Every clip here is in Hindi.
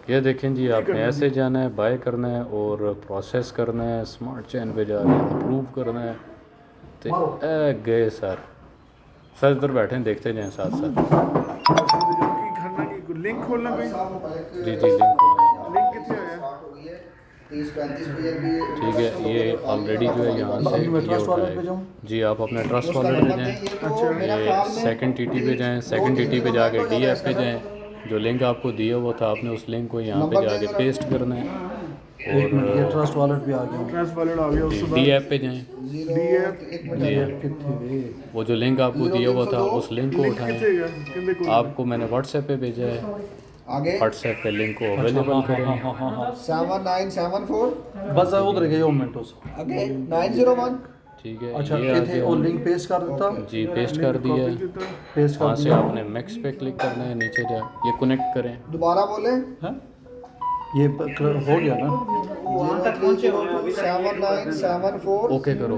ये देखें जी, आपने ऐसे जाना है, बाय करना है और प्रोसेस करना है, स्मार्ट चेन पे जाके अप्रूव करना है। तो ए गए सर इधर बैठे हैं, देखते जाएं साथ साथ। लिंक खोलना कोई जी जी, लिंक खोलना है। लिंक कितने आया? ठीक है, ये ऑलरेडी जो है यहाँ से ये उठाएगा जी। आप अपने ट्रस्ट वॉलेट पे जाएँ, अच्छा ये सेकंड टीटी पे जाएँ, सेकंड टीटी पे जाके डीएफ पे जाएँ। जो लिंक आपको दिया हुआ था, आपने उस लिंक को यहाँ पे जाके पेस्ट करना है और ये ट्रस्ट वॉलेट भी आ गया। ट्रस्ट वॉलेट आ गया। उसके बाद डीएफ पे जाएँ। डीएफ वो जो लिंक आपको दिया हुआ था, उस लिंक को उठाएं। कितने गया? कितने को आपको मैंने व्हाट्सएप पे भेजा है, आगे व्हाट्सएप पे लिंक को अवेलेबल करें। 7974 बस उधर गए मोमेंटोस। आगे 901 ठीक है, अच्छा ये आ ये थे गया। और लिंक पेस्ट कर देता। जी, पेस्ट कर दिया है। पेस्ट वहाँ कर से दिया। आपने मैक्स पे क्लिक करना है, नीचे जा ये कनेक्ट करें। दोबारा बोले हैं? ये हो गया ना? वहाँ तक पहुँचे हो 7974 ओके करो,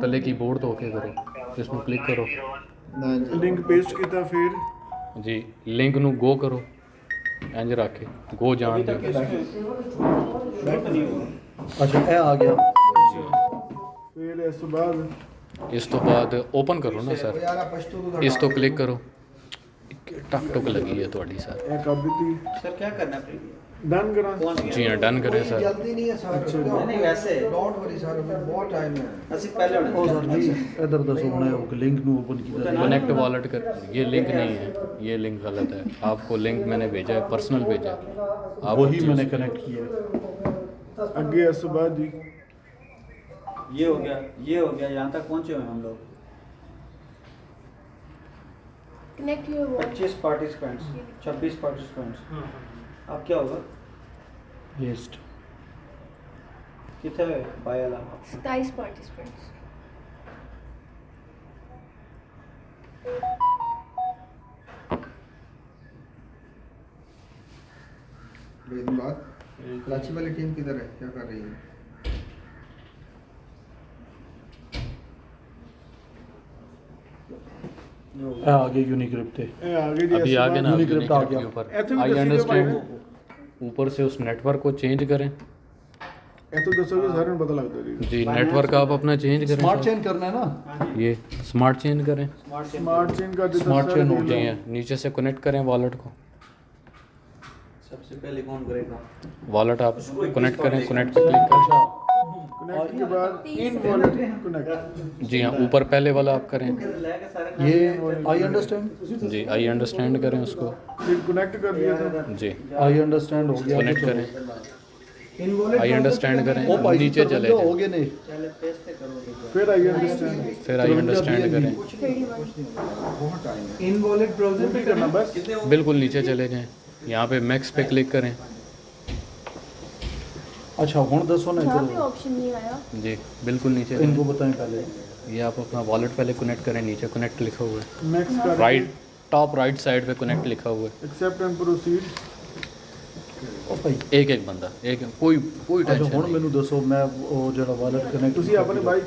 तले की बोर्ड तो ओके करो, इसमें क्लिक करो लिंक पेस्ट किया फिर जी। लिंक नू गो करो, इंज रख के गो जान दो। अच्छा ये आ गया। फिर इस बाद इस तो बाद ओपन करो ना सर, यार पश्तो तो इस तो क्लिक करो। टक टुक लगी है थोड़ी सर। एक अभी थी सर क्या करना है? डन करा। जी हाँ, डन करें सर। जल्दी नहीं है सर नहीं वैसे डोंट वरी सर बहुत टाइम है ਅਸੀਂ ਪਹਿਲੇ ओ सर जी इधर दसो हमने लिंक नु ओपन किया। कनेक्ट वॉलेट कर, ये लिंक नहीं है, ये लिंक गलत है। आपको लिंक मैंने भेजा है, पर्सनल भेजा है, आप वही मैंने कनेक्ट किया। आगे इस बाद जी ये हो गया यहाँ तक पहुँचे हुए हैं हम लोग। Connect your wallet 25 participants 26 participants. अब क्या होगा? पेस्ट कितने बाय वाला? 27 पार्टिसिपेंट्स। बात कराची वाली टीम किधर है क्या कर रही है ये आगे यूनिक्रिप्ट थे। ए आगे जी अभी आगे ना यूनिक्रिप्ट आ गया। के ऊपर ऐसे भी आई दसी दे अंडरस्टैंड, भाई। ऊपर से उस नेटवर्क को चेंज करें। ਇਹ ਤਾਂ ਦੱਸੋਗੇ ਸਾਰਿਆਂ ਨੂੰ ਪਤਾ ਲੱਗਦਾ ਜੀ जी, नेटवर्क आप अपना चेंज करें स्मार्ट सर। चेंज करना है ना? ये स्मार्ट चेंज करें। स्मार्ट चेन का स्मार्ट चेन हो जी हाँ, नीचे से कनेक्ट करें वॉलेट को। सबसे पहले कौन करेगा? वॉलेट आप कनेक्ट करें, कनेक्ट पे क्लिक करें। कनेक्ट के बाद इन वॉलेट कनेक्ट जी हाँ, ऊपर पहले वाला आप करें। ये I understand. Ji, I understand करें उसको। फिर कनेक्ट कर दिया था जी, आई अंडरस्टैंड हो गया। कनेक्ट करें, आई अंडरस्टैंड करें, ओ भाई नीचे चले हो जाएं, गए नहीं। पहले पेस्ट करोगे क्या? फिर आई अंडरस्टैंड फिर आई अंडरस्टैंड करें। इन वॉलेट ब्राउज़र पे करना बस बिल्कुल नीचे चले जाएं, यहाँ पे मैक्स पे क्लिक करें। अच्छा हुन दसो ना यहाँ पे इधर ऑप्शन नहीं आया। जी, बिल्कुल नीचे इनको जाएं। बताएं पहले। ये आप अपना वॉलेट पहले कनेक्ट करें, नीचे कनेक्ट लिखा हुआ है, नेक्स्ट कर राइट टॉप राइट साइड पे कनेक्ट लिखा हुआ है। एक्सेप्ट एंड प्रोसीड ओ भाई एक एक बंदा, एक कोई अच्छा टेंशन हुन नहीं। मेनू दसो मैं वो जेड़ा वॉलेट कनेक्ट ਤੁਸੀਂ ਆਪਣੇ ਬਾਈ